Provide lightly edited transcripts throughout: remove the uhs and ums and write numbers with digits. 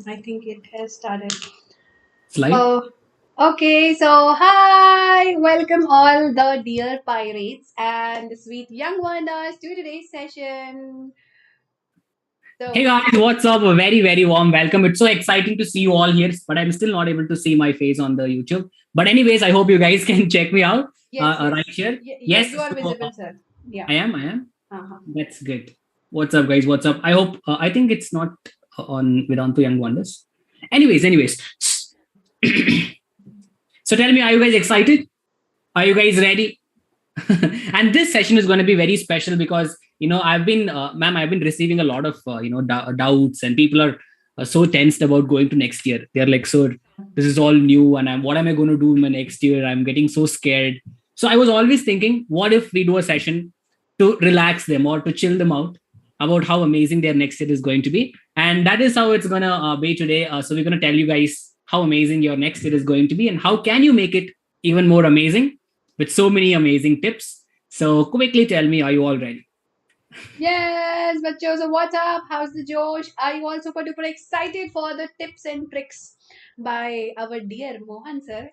I think it has started. Slide. Oh, okay. So, hi, welcome all the dear pirates and the sweet young wonders to today's session. Hey So, guys, what's up? A very, very warm welcome. It's so exciting to see you all here, but I'm still not able to see my face on the YouTube. But anyways, I hope you guys can check me out yes, right yes, here. yes, Yes, you are so visible, sir. Yeah. I am. Uh-huh. That's good. What's up, guys? What's up? I hope. I think it's not on Vedantu Young Wonders. Anyways. So tell me, are you guys excited? Are you guys ready? And this session is going to be very special because I've been receiving a lot of doubts, and people are so tensed about going to next year. They're like, so this is all new, and what am I going to do in my next year? I'm getting so scared. So I was always thinking, what if we do a session to relax them or to chill them out about how amazing their next year is going to be? And that is how it's going to be today. So we're going to tell you guys how amazing your next year is going to be and how can you make it even more amazing with so many amazing tips. So quickly tell me, are you all ready? Yes, bachcho. So, what's up? How's the Josh? Are you all super duper excited for the tips and tricks by our dear Mohan sir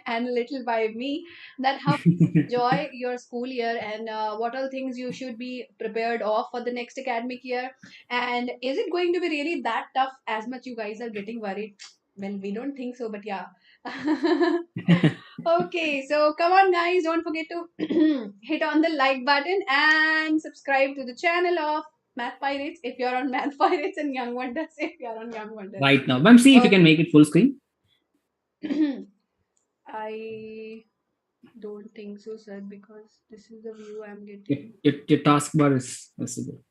and a little by me that how enjoy your school year and what all things you should be prepared of for the next academic year, and is it going to be really that tough as much you guys are getting worried? Well, we don't think so, but yeah. Okay, so come on, guys, don't forget to hit on the like button and subscribe to the channel of Math Pirates if you're on Math Pirates, and Young Wonders if you're on Young Wonders. Right now. Ma'am, see if you can Okay. make it full screen. I don't think so, sir, because this is the view I'm Your, getting. your taskbar is visible.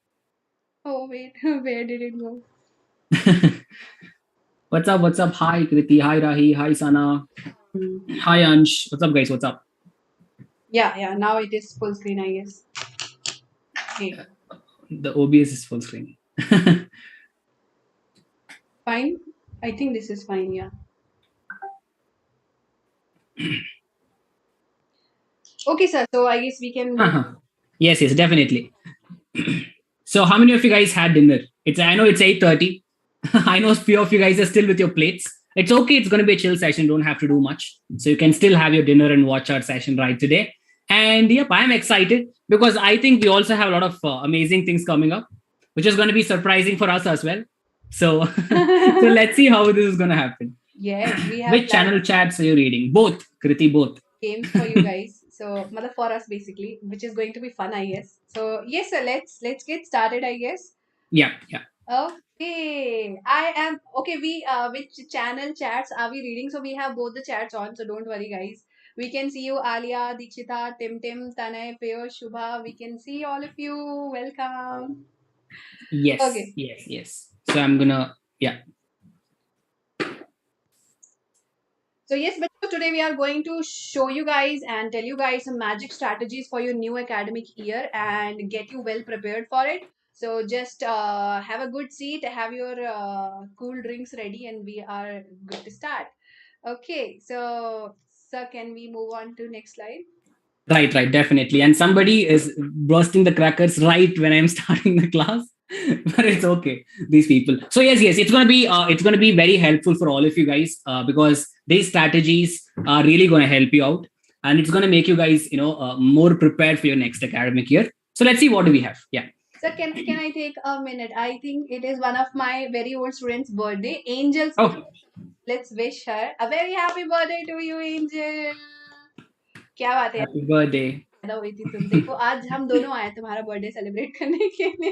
Oh, wait, where did it go? What's up? What's up? Hi, Kriti. Hi, Rahi. Hi, Sana. Hi, Ansh. What's up, guys? What's up? Yeah, now it is full screen, I guess. Okay, The OBS is full screen. fine. I think this is fine, yeah. Okay, sir, so I guess we can go. Yes, definitely. So, how many of you guys had dinner? I know it's 8:30. I know a few of you guys are still with your plates. It's okay. It's going to be a chill session. Don't have to do much. So you can still have your dinner and watch our session right today. And yep, I'm excited because I think we also have a lot of amazing things coming up, which is going to be surprising for us as well. So, so let's see how this is going to happen. Yes, we have Which channel chats are you reading? Both, Kriti, both. games for you guys. So, mother for us basically, which is going to be fun, I guess. So, yes, sir. Let's get started, I guess. Yeah. Okay, I am okay. Which channel chats are we reading? So we have both the chats on. So don't worry, guys. We can see you, Alia, Dikshita, Tim, Tanay, Piyush, Shubha. We can see all of you. Welcome. Yes, Okay. yes. So I'm gonna, yeah. So yes, but today we are going to show you guys and tell you guys some magic strategies for your new academic year and get you well prepared for it. So just have a good seat, have your cool drinks ready, and we are good to start. Okay, so sir, can we move on to next slide? Right, definitely. And somebody is bursting the crackers right when I'm starting the class. But it's okay, these people. So yes, it's gonna be very helpful for all of you guys because these strategies are really gonna help you out, and it's gonna make you guys more prepared for your next academic year. So let's see what do we have. Yeah. Sir, can I take a minute? I think it is one of my very old students' birthday. Angel's. Oh, Let's wish her a very happy birthday to you, Angel. क्या बात है, happy birthday. पैदा हुई थी तुम, देखो आज हम दोनों आए तुम्हारा बर्थडे सेलिब्रेट करने के लिए.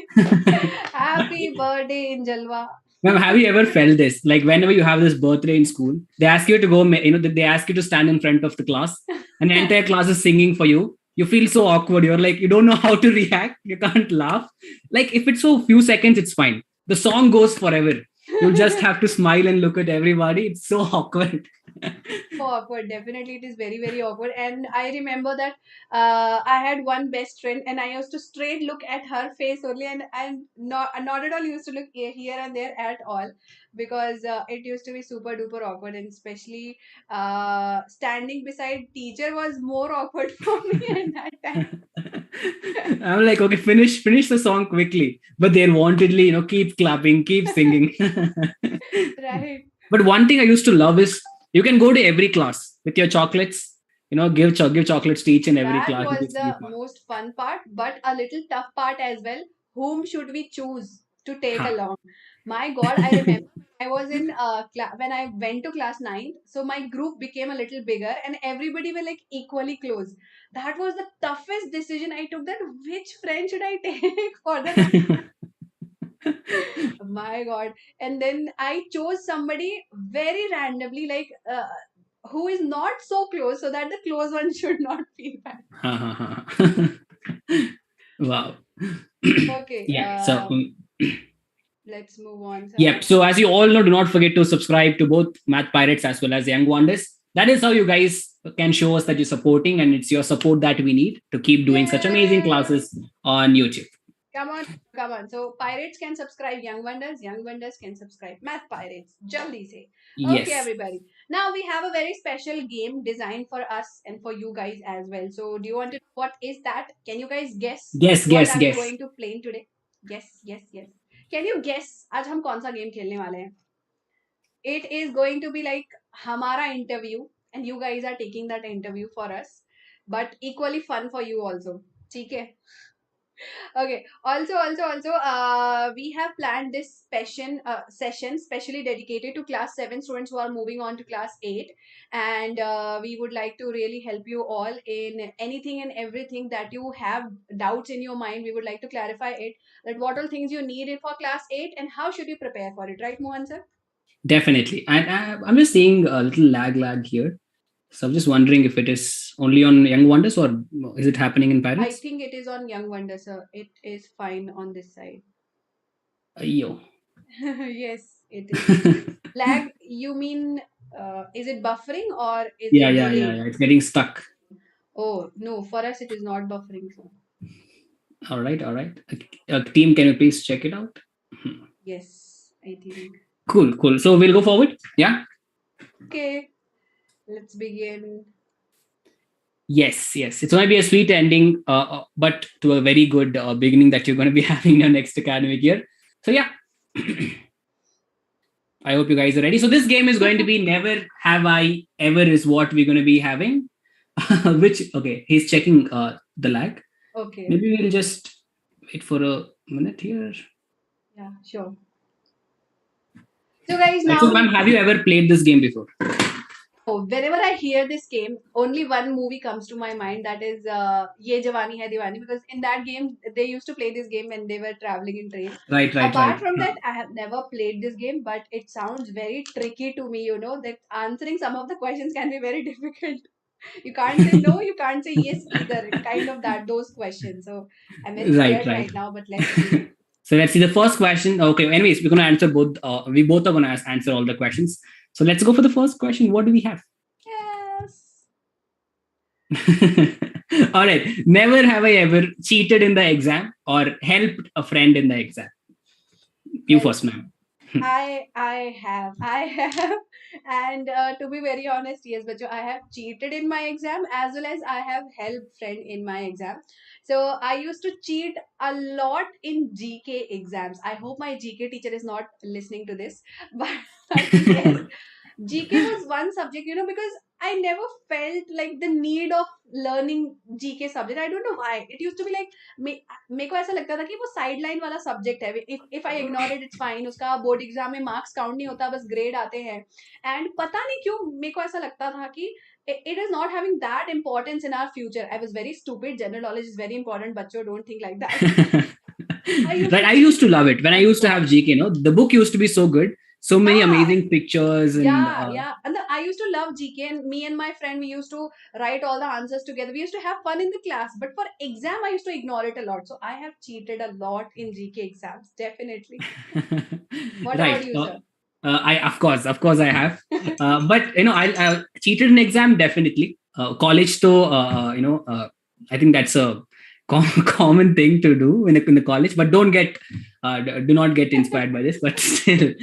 हैप्पी बर्थडे एंजलवा. Ma'am, have you ever felt this? Like whenever you have this birthday in school, they ask you to go, they ask you to stand in front of the class, and the entire class is singing for you. You feel so awkward. You're like, you don't know how to react. You can't laugh. Like if it's so few seconds, it's fine. The song goes forever. You just have to smile and look at everybody. It's so awkward. So awkward, definitely it is very very awkward. And I remember that I had one best friend and I used to straight look at her face only, and not at all used to look here and there at all, because it used to be super duper awkward, and especially standing beside teacher was more awkward for me at that time. I'm like, okay, finish the song quickly. But they're wantedly, keep clapping, keep singing. Right. But one thing I used to love is you can go to every class with your chocolates. Give chocolates to each and every That class. It was used to be the most fun part, but a little tough part as well. Whom should we choose to take fun. along? My God, I remember I was in when I went to class 9, so my group became a little bigger and everybody were like equally close. That was the toughest decision I took, that which friend should I take for the my God. And then I chose somebody very randomly, like who is not so close, so that the close one should not feel bad. Wow. Okay, Yeah. So let's move on, sir. yep. So as you all know, do not forget to subscribe to both Math Pirates as well as Young Wonders. That is how you guys can show us that you're supporting, and it's your support that we need to keep doing such amazing Yay! classes on YouTube. Come on, come on. So pirates can subscribe Young Wonders can subscribe Math Pirates. Jaldi se. Okay, Yes. everybody. Now we have a very special game designed for us and for you guys as well. So do you want to know what is that? Can you guys guess Guess, what guess, are we guess. going to play today? Yes. Can you guess आज हम कौन सा game खेलने वाले हैं? It is going to be like हमारा interview and you guys are taking that interview for us, but equally fun for you also. ठीक है? Okay. Also, we have planned this session specially dedicated to class 7 students who are moving on to class 8, and we would like to really help you all in anything and everything that you have doubts in your mind. We would like to clarify it, that what all things you need it for class 8 and how should you prepare for it, right, Mohan sir? Definitely. And I'm just seeing a little lag here. So I'm just wondering if it is only on Young Wonders or is it happening in I Pirates? think it is on Young Wonder, sir. It is fine on this side. Yo. Yes, it is. Lag, you mean is it buffering or is Yeah, it yeah, yeah, delayed? yeah. It's getting stuck. Oh, no, for us it is not buffering. So. All right, all right. Team, can you please check it out? Yes, I think. Cool, cool. So we'll go forward. Yeah. Okay, let's begin. Yes, yes. It's going to be a sweet ending, but to a very good beginning that you're going to be having your next academic year. So yeah. I hope you guys are ready. So this game is going to be Never Have I Ever is what we're going to be having. Which, okay, he's checking the lag. Okay. Maybe we'll just wait for a minute here. Yeah, sure. So guys, Right, now so ma'am, have you ever played this game before? oh, whenever I hear this game, only one movie comes to my mind, that is Ye Jawani Hai Diwani, because in that game they used to play this game when they were traveling in train. Right, right, Apart right. from that, I have never played this game, but it sounds very tricky to me, that answering some of the questions can be very difficult. You can't say no, you can't say yes either. Kind of those questions. So I'm very Right, scared right. right now, but let's see. So let's see the first question. Okay, anyways, we're going to answer both. We both are going to answer all the questions. So let's go for the first question. What do we have? Yes. All right. Never have I ever cheated in the exam or helped a friend in the exam. You Well, first, ma'am. I have, and to be very honest, yes, but I have cheated in my exam as well as I have helped friend in my exam. So I used to cheat a lot in GK exams. I hope my GK teacher is not listening to this, but yes, GK was one subject, because I never felt like the need of learning GK subject. I don't know why. It used to be like मेरे को ऐसा लगता था कि वो sideline वाला subject है. If I ignore it it's fine. उसका बोर्ड एग्जाम में मार्क्स काउंट नहीं होता, बस ग्रेड आते हैं. एंड पता नहीं क्यों मेरे को ऐसा लगता था कि it is not having that importance in our future. I was very stupid. General knowledge is very important. Bachcho, don't think like that. Right, I used to love it when I used to have GK. The book used to be so good, so many amazing pictures and yeah. And I used to love GK, and me and my friend, we used to write all the answers together. We used to have fun in the class, but for exam, I used to ignore it a lot. So I have cheated a lot in GK exams, definitely. What right. about you, sir? I of course I have, but I cheated in exam definitely. College though, I think that's a common thing to do in the college, but do not get inspired by this. But still,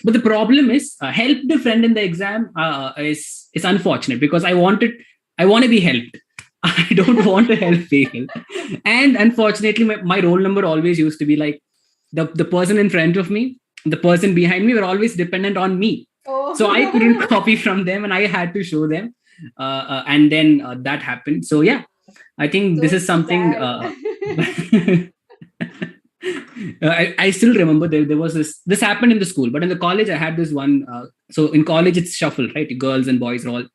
but the problem is help the friend in the exam is unfortunate because I want to be helped. I don't want to help people, and unfortunately, my roll number always used to be like the person in front of me. the person behind me were always dependent on me. So I couldn't Oh. copy from them, and I had to show them. And then that happened. So yeah, I think this So is something. sad. I still remember there was this happened in the school, but in the college I had this one. So in college it's shuffle, right? Girls and boys are all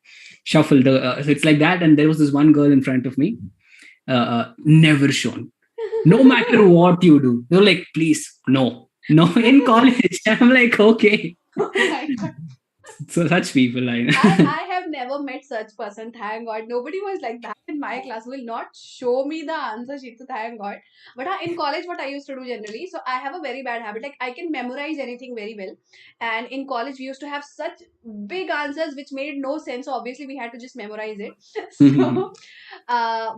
shuffled. So it's like that, and there was this one girl in front of me, never shown. No matter what you do, they're like, please, no, no. In college, I'm like, okay. Oh my god. So such people, I have never met such person. Thank God. Nobody was like that in my class. Will not show me the answer sheet. So thank God. But in college, what I used to do generally, so I have a very bad habit. Like I can memorize anything very well. And in college, we used to have such big answers which made no sense. So obviously, we had to just memorize it. So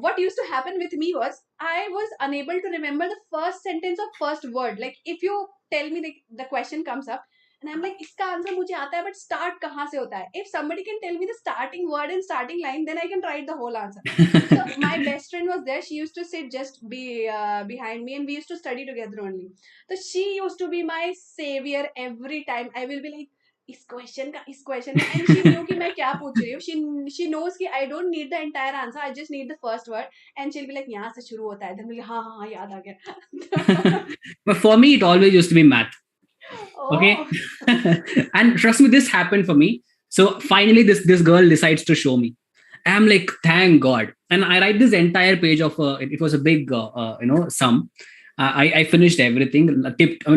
what used to happen with me was I was unable to remember the first sentence of first word. Like if you tell me the question comes up and I'm like, इसका answer मुझे आता है, but start कहाँ से होता है? If somebody can tell me the starting word and starting line, then I can write the whole answer. So my best friend was there. She used to sit just behind me, and we used to study together only. So she used to be my savior every time. I will be like, इस question में and she knew कि मैं क्या पूछ रही हूँ. She knows कि I don't need the entire answer. I just need the first word, and she'll be like, यहाँ से शुरू होता है. Then we'll हाँ हाँ हाँ याद आ गया. But for me, it always used to be math. Okay. Oh. And trust me, this happened for me. So finally this girl decides to show me. I'm like, thank God. And I write this entire page of it was a big sum. I finished everything,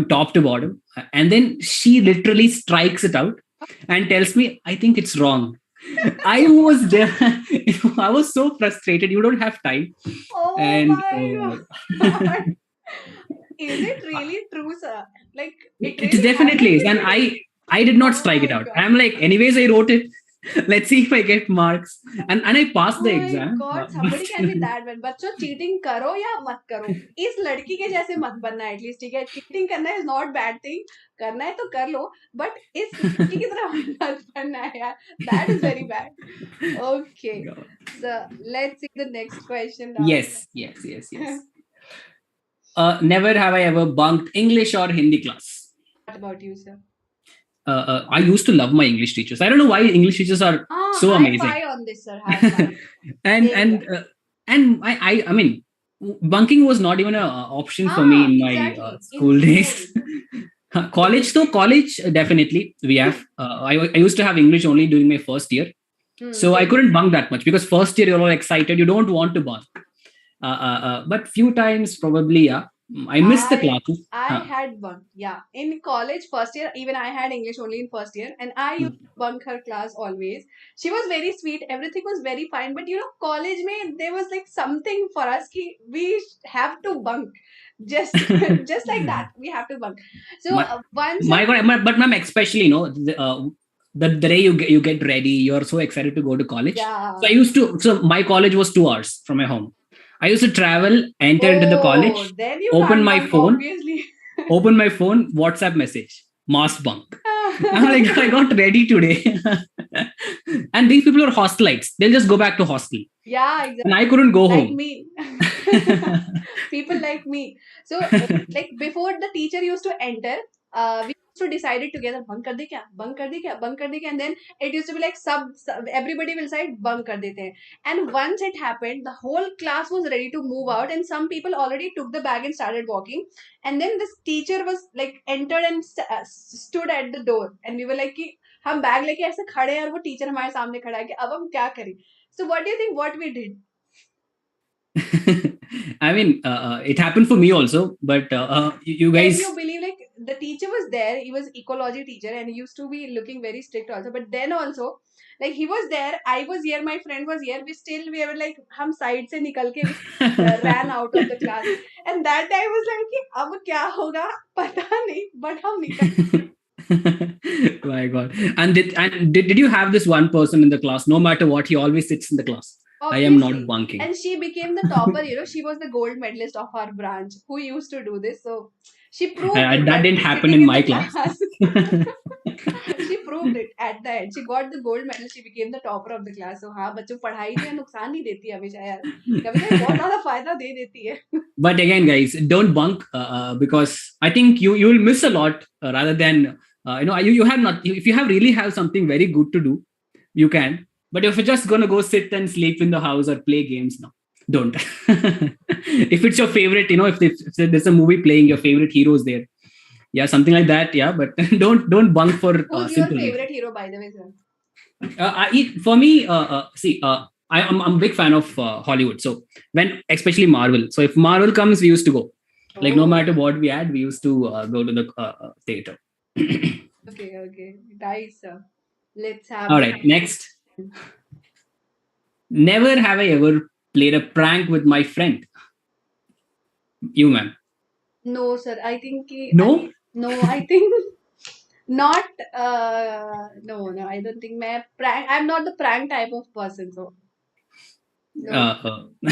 top to bottom, and then she literally strikes it out and tells me, I think it's wrong. I was there. I was so frustrated. You don't have time. Oh And my god. Is it really true, sir? Like it it really happened definitely is. with And you? I did not Oh strike it my out. god. I'm like, anyways, I wrote it. Let's see if I get marks. And I passed Oh the my exam. god, somebody can be that bad. बच्चों cheating करो या मत करो, इस लड़की के जैसे मत बनना एटलीस्ट. ठीक है, चीटिंग करना इज नॉट बैड थिंग, करना है तो कर लो, बट इस लड़की की तरह मत बनना है यार. That is very bad. Okay, so let's see the next question now. Yes, yes, yes, yes. Never have I ever bunked English or Hindi class. What about you, sir? I used to love my English teachers. I don't know why English teachers are so High amazing. five on this, sir. High five. and Same and here. and I mean, bunking was not even an option for me in my Exactly. In school days. school. College though, college definitely we have. I used to have English only during my first year, so I Same. couldn't bunk that much because first year you're all excited. You don't want to bunk. But few times probably, yeah, I missed the classes. I had bunked, yeah. In college, first year, even I had English only in first year, and I used to bunk her class always. She was very sweet, everything was very fine, but college mein, there was like something for us ki we have to bunk. Just just like that, we have to bunk. So my, once my God, but ma'am, especially the day you get ready, you're so excited to go to college. yeah. So I used to. So my college was 2 hours from my home. I used to travel, enter into the college, Then you open can't my bunk, phone, obviously. open my phone, WhatsApp message, mass bunk. I'm like, I got ready today. And these people are hostelites. They'll just go back to hostel. Yeah, exactly. And I couldn't go Like home. me. People like me. So, like before the teacher used to enter, we used to decide it together. Bunk kar de kya? Bunk kar de kya? Bunk kar de kya? And then it used to be like everybody will say bunk kar dete hain. And once it happened, the whole class was ready to move out, and some people already took the bag and started walking. And then this teacher was like entered and stood at the door, and we were like कि हम bag लेके ऐसे खड़े हैं और वो teacher हमारे सामने खड़ा है कि अब हम क्या करें. So what do you think what we did? I mean, it happened for me also, but you guys. Can you believe like the teacher was there? He was ecology teacher and he used to be looking very strict also. But then also, like he was there, I was here, my friend was here. We were like, हम side से निकल के ran out of the class. And that time was like, कि अब क्या होगा पता नहीं, but हम निकल. My God! And did you have this one person in the class? No matter what, he always sits in the class. Obviously. I am not bunking. And she became the topper. She was the gold medalist of our branch who used to do this. So she proved it. That didn't happen sitting in my the class. She proved it at the end. She got the gold medal. She became the topper of the class. So हाँ बच्चों पढ़ाई जो है नुकसान नहीं देती हमेशा यार. कभी कभी बहुत ज़्यादा फायदा दे देती है. But again, guys, don't bunk because I think you will miss a lot rather than you have not if you have really have something very good to do, you can. But if you're just gonna go sit and sleep in the house or play games, no, don't. If it's your favorite, if there's a movie playing, your favorite heroes there, yeah, something like that, yeah. But don't bunk for Who's your simple reasons. favorite hero, by the way, sir? For me, see, I'm a big fan of Hollywood. So when, especially Marvel. So if Marvel comes, we used to go. Like no Oh, matter what we had, we used to go to the theater. okay, okay. Nice, sir. Let's have All the right, next next. question. Never have I ever played a prank with my friend. You, ma'am. No, sir. I think No. no. I think not. No, no. I don't think मैं prank. I'm not the prank type of person. So no. Uh,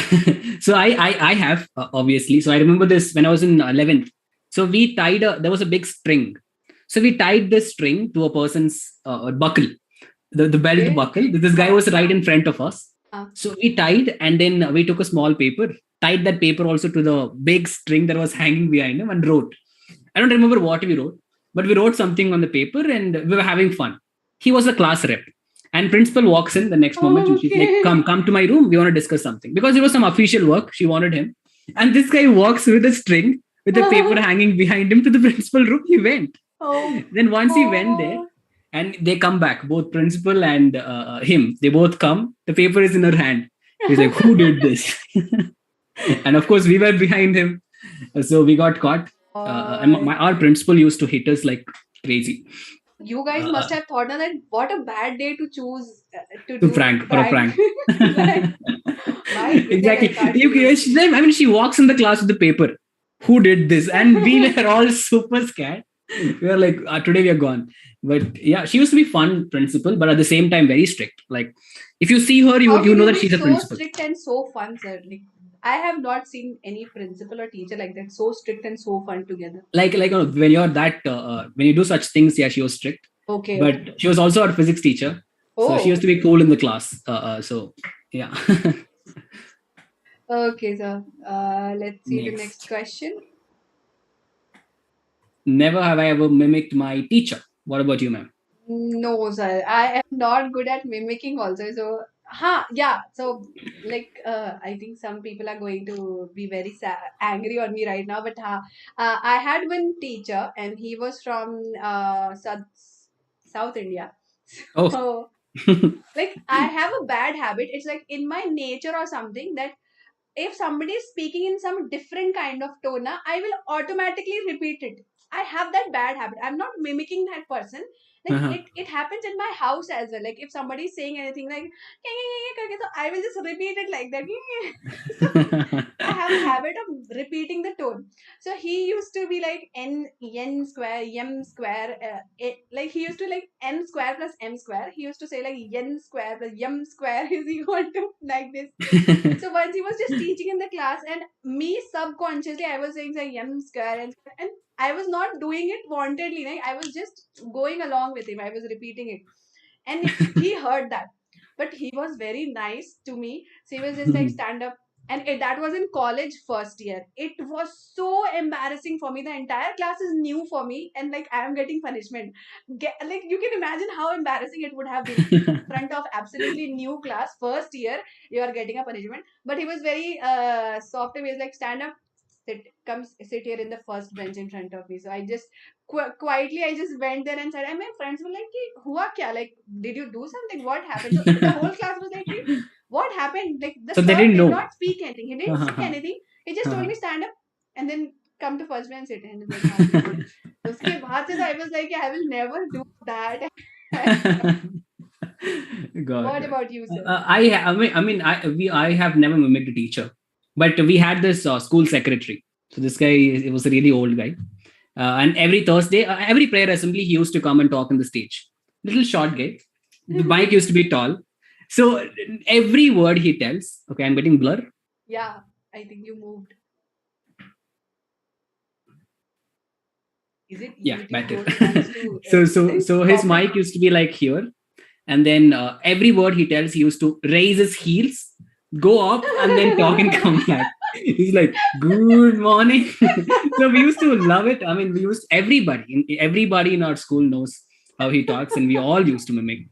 so I have obviously. So I remember this when I was in 11th. So we tied there was a big string. So we tied this string to a person's buckle, the belt Okay. buckle. This guy हाँ was right in front of us. हाँ. So we tied, and then we took a small paper, tied that paper also to the big string that was hanging behind him, and wrote. I don't remember what we wrote, but we wrote something on the paper, and we were having fun. He was the class rep, and principal walks in the next moment, and she's like, Okay. come to my room, we want to discuss something," because it was some official work. She wanted him, and this guy walks with a string with a paper hanging behind him to the principal room. He went. Oh. Then once he went there, Oh. and they come back, both principal and him, they both come. The paper is in her hand. He's like, "Who did this?" And of course, we were behind him, so we got caught. And our principal used to hit us like crazy. You guys must uh, have thought that what a bad day to choose to to do prank for a prank. prank. Like, my goodness, I Exactly. can't believe. I mean, she walks in the class with the paper. Who did this? And we were all super scared. We were like, today we are gone. But yeah, she used to be fun principal, but at the same time very strict. Like if you see her, How you can know you that be she's a so principal. strict and so fun, sir? Like, I have not seen any principal or teacher like that, so strict and so fun together. Like when you're that when you do such things, yeah, she was strict. Okay, But okay. she was also our physics teacher, so she used Oh, to be cool in the class. So yeah. okay, sir. Let's see the next Next. question. Never have I ever mimicked my teacher. What about you, ma'am? No, sir. I am not good at mimicking also. So, yeah. So, like, I think some people are going to be very angry on me right now. But I had one teacher, and he was from South India. Oh. So, like, I have a bad habit. It's like in my nature or something that if somebody is speaking in some different kind of tone, I will automatically repeat it. I have that bad habit. I'm not mimicking that person. Like Uh-huh. it happens in my house as well. Like if somebody is saying anything like so I will just repeat it like that. So I have a habit of repeating the tone. So he used to be like n square m square. Like he used to like n square plus m square. He used to say like n square plus m square is equal to like this. So once he was just teaching in the class, and me subconsciously I was saying like m square and I was not doing it wantedly. Like I was just going along with him. I was repeating it, and he heard that. But he was very nice to me. So he was just like stand up. And that was in college first year. It was so embarrassing for me. The entire class is new for me, and like I am getting punishment. Like you can imagine how embarrassing it would have been in front of absolutely new class first year. You are getting a punishment. But he was very soft. He was like stand up, sit here in the first bench in front of me. So I just quietly I just went there and said, and my friends were like, "Ki, hua kya? Like, did you do something? What happened?" So the whole class was like, "Ki, what happened?" Like the So they sir didn't did know. not speak anything. He didn't say Uh-huh. anything. He just told Uh-huh. me stand up and then come to first bench sit. And like, हाँ ठीक है. तो उसके बाद से तो I was like, I will never do that. Got What it. about you, sir? I have never mimicked a teacher, but we had this school secretary. So this guy, he was a really old guy, and every Thursday, every prayer assembly, he used to come and talk on the stage. Little short guy. The mic used to be tall. So every word he tells, okay, I'm getting blur. Yeah, I think you moved. Is it Yeah, YouTube better. don't wants to So his stop it? mic used to be like here, and then every word he tells, he used to raise his heels, go up, and then talk and come back. He's like, "Good morning." So we used to love it. I mean, we used everybody in our school knows how he talks, and we all used to mimic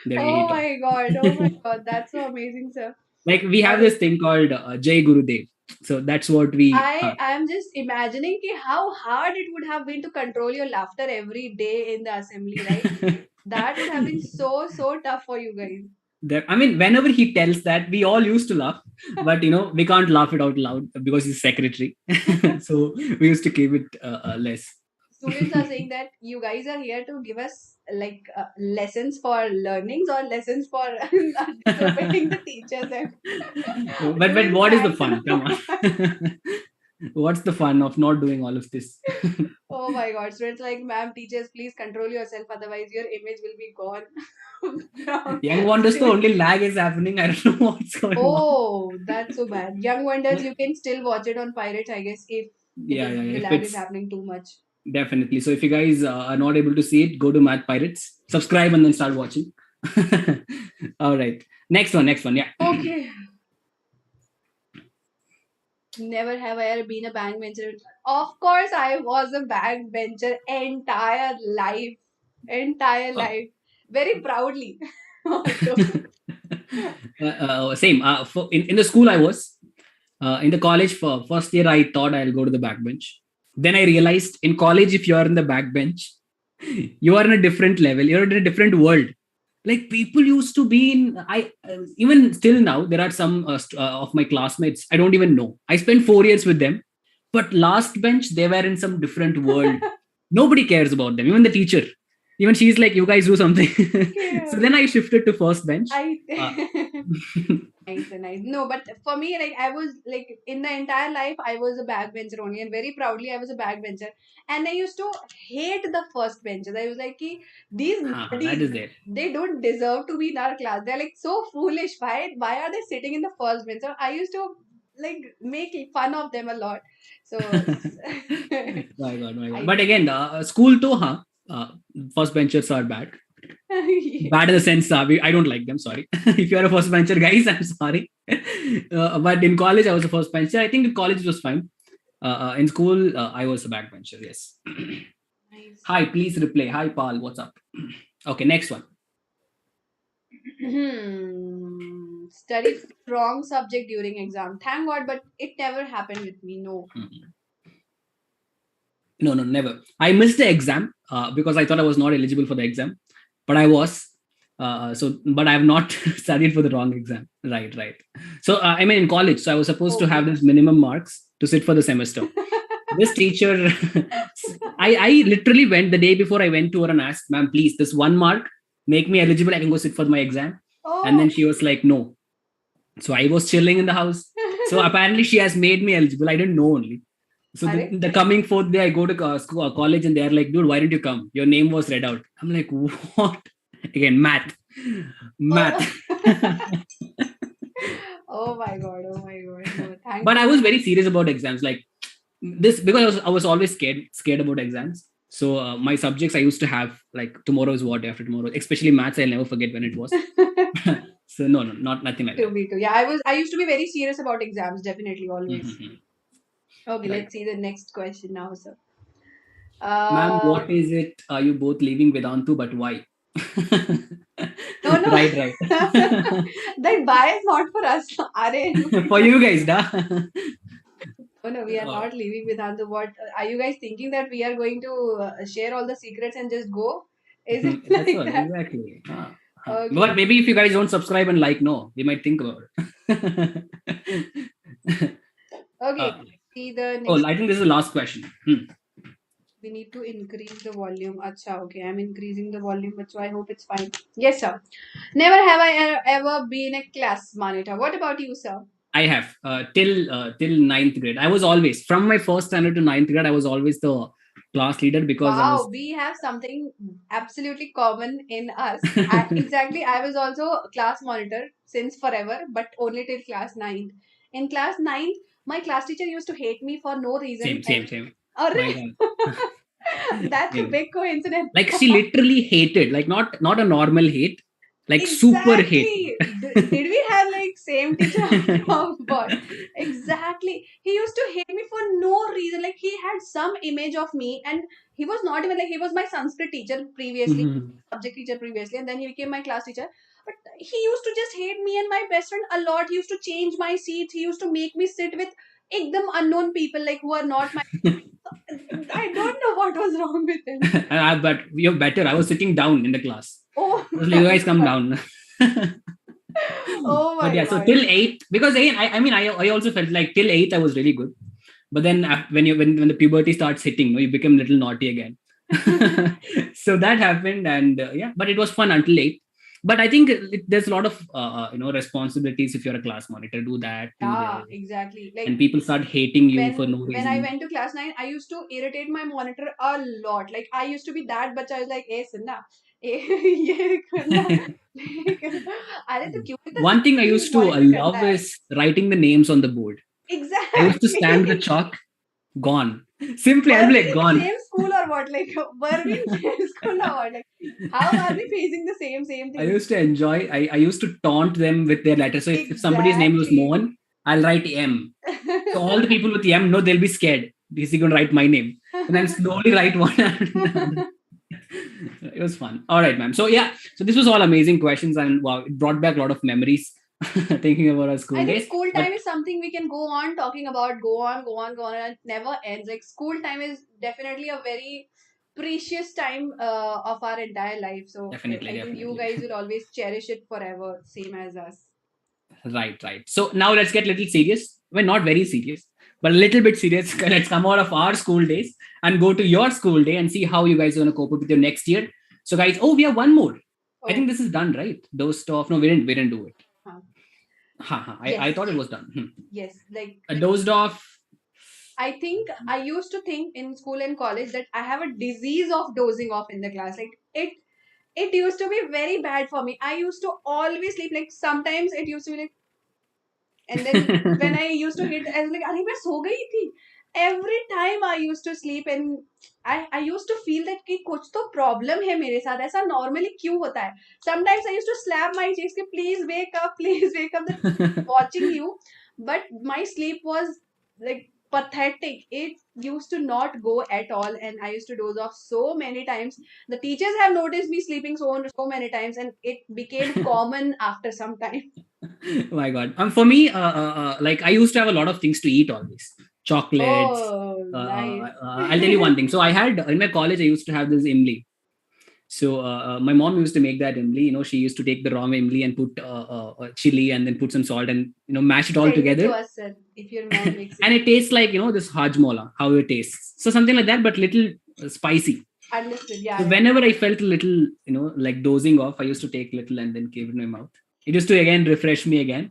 the way he Oh talks. my god. Oh my god. That's so amazing, sir. Like we have I this thing called Jay Gurudev. So that's what we. I am just imagining ki how hard it would have been to control your laughter every day in the assembly, right? That would have been so tough for you guys. I mean, whenever he tells that, we all used to laugh, but we can't laugh it out loud because he's secretary. So we used to keep it less. Students are saying that you guys are here to give us like lessons for learnings or lessons for disobeying the teachers and But doing what is the pranks. fun? Come on. What's the fun of not doing all of this? Oh my god. Students like, ma'am, teachers, please control yourself, otherwise your image will be gone. From Young Wonders, the only lag is happening. I don't know what's going on. Oh, that's so bad. Young Wonders, you can still watch it on Pirates, I guess, if Yeah, yeah, yeah. the If lag is it's happening too much. definitely. So if you guys are not able to see it, go to Math Pirates, subscribe, and then start watching. All right. Next one. Next one. Yeah. Okay. Never have I ever been a backbencher. Of course, I was a backbencher entire life. Entire Oh. life. Very proudly. Also. Same. In the school I was, in the college for first year, I thought I'll go to the backbench. Then I realized in college, if you are in the backbench, you are in a different level. You're in a different world. Like people used to be in. Even still now, there are some of my classmates I don't even know. I spent 4 years with them, but last bench they were in some different world. Nobody cares about them. Even the teacher. Even she's like, "You guys do something." So then I shifted to first bench. I Uh, nice, nice. No, but for me, like I was like in the entire life, I was a backbencher only, and very proudly, I was a backbencher. And I used to hate the first benchers. I was like, "Ki, these that is buddies, there. they don't deserve to be in our class. They're like so foolish. Why are they sitting in the first bench?" So I used to like make fun of them a lot. So My God, my God. I But again, school too, huh? Uh, First benchers are bad. Bad in the sense, I don't like them. Sorry. If you are a first bencher, guys, I'm sorry. But in college, I was a first bencher. I think in college it was fine. In school, I was a backbencher. Yes. nice. Hi, please replay. Hi, Paul. What's up? Okay, next one. Study wrong subject during exam. Thank God, but it never happened with me. No. Mhm. No, no, never. I missed the exam because I thought I was not eligible for the exam, but I was. But I have not studied for the wrong exam. Right, right. So, I mean, in college, so I was supposed to have Okay. this minimum marks to sit for the semester. This teacher, I literally went the day before I went to her and asked, "Ma'am, please, this 1 mark, make me eligible. I can go sit for my exam." And Oh. then she was like, "No." So I was chilling in the house. So apparently she has made me eligible. I didn't know only. So Are the coming fourth day, I go to school, college, and they're like, "Dude, why didn't you come? Your name was read out." I'm like, "What?" Again, math, math. oh. Oh my God. Oh my God. No, But I thankfully. was very serious about exams. Like this because I was always scared about exams. So my subjects I used to have like tomorrow is what after tomorrow, especially maths. I'll never forget when it was. So no, no, not nothing like To that. be too. Yeah, I used to be very serious about exams, definitely, always. Mhm. Okay, Right. let's see the next question now, sir. Ma'am, Uh what is it? Are you both leaving Vedantu, but why? no, no. Right, right. That buy is not for us. Are For you guys, da. Oh no, we are Oh, not leaving Vedantu. What are you guys thinking that we are going to share all the secrets and just go? Is it that's like all, that? exactly. Okay. But maybe if you guys don't subscribe and like, no, we might think about it. Okay. uh, See the oh, next. I think this is the last question. We need to increase the volume. Acha, okay. I'm increasing the volume, but so I hope it's fine. Yes, sir. Never have I ever been a class monitor. What about you, sir? I have till ninth grade. I was always from my first standard to ninth grade. I was always the class leader because I was Wow, we have something absolutely common in us. Exactly, I was also a class monitor since forever, but only till class 9th. In class 9th, my class teacher used to hate me for no reason. same, And same, same. My Arre! God. That's a Same. big coincidence. Like she literally hated, like not a normal hate. like super hate. Exactly. Did we have like same teacher? Oh God. Exactly. He used to hate me for no reason. Like he had some image of me, and he was not even like he was my Sanskrit teacher previously, Mhm. subject teacher previously, and then he became my class teacher. But he used to just hate me and my best friend a lot. He used to change my seats. He used to make me sit with ekdam unknown people like who are not my. I don't know what was wrong with him. But you're better. I was sitting down in the class. Oh I was like, you my guys come God. down. Oh But my yeah, so God. till eighth, because again, I mean, I also felt like till eighth I was really good. But then when the puberty starts hitting, you become a little naughty again. So that happened, and yeah, but it was fun until eighth. But I think there's a lot of responsibilities if you're a class monitor. Do that, do Yeah, this, exactly. Like and people start hating you for no when I reason. went to class 9, I used to irritate my monitor a lot. Like I used to be that bacha. I was like, "Hey, Sinna, ये करना, ये करना." अरे तो क्यों इतना One thing I seriously used to monitor करता love है? is writing the names on the board. I used to stand with the Exactly. chalk, gone. Simply, I'll Were be we like, in the gone. same school or what? Like were we in the same school or what? Like how are we facing the same I things? used to enjoy, I used to taunt them with their letters. So if somebody's name was Exactly. Mohan, I'll write M. So all the people with M, no, they'll be scared. Is he going to write my name? And then slowly write one after the other. It was fun. All right, ma'am. So yeah, so this was all amazing questions, and wow, it brought back a lot of memories thinking about our I school think days. school But time is something we can go on talking about, go on, and it never ends. Like school time is definitely a very precious time of our entire life. So definitely, I think you definitely. guys will always cherish it forever, same as us. Right, right. So now let's get a little serious. Well, not very serious, but a little bit serious. Let's come out of our school days and go to your school day and see how you guys are going to cope up with your next year. So, guys, oh, we have one more. I think Oh, this is done, right? Those stuff. No, we didn't do it. huh. Ha, ha. I Yes, thought it was done. yes. A dozed off. I think I used to think in school and college that I have a disease of dozing off in the class. Like it used to be very bad for me. I used to always sleep. Like sometimes it used to be like. And then when I used to hit, I was like, "अरे मैं सो गई थी." Every time I used to sleep, and I used to feel that कि कुछ तो problem है मेरे साथ. ऐसा normally क्यों होता है? Sometimes I used to slap my cheeks कि please wake up, please wake up. That watching you, but my sleep was like pathetic. It used to not go at all, and I used to doze off so many times. The teachers have noticed me sleeping so many times, and it became common after some time. Oh my God. For me, like I used to have a lot of things to eat always. Chocolates. Oh, nice. I'll tell you one thing. So I had in my college, I used to have this imli. So my mom used to make that imli. She used to take the raw imli and put chili and then put some salt and mash it all Send it to together. us, sir, if your mom makes it. And it tastes like this hajmola, how it tastes. So something like that, but little spicy. Understood. Yeah, So yeah. whenever I felt a little, like dozing off, I used to take little and then give it in my mouth. It used to again refresh me again.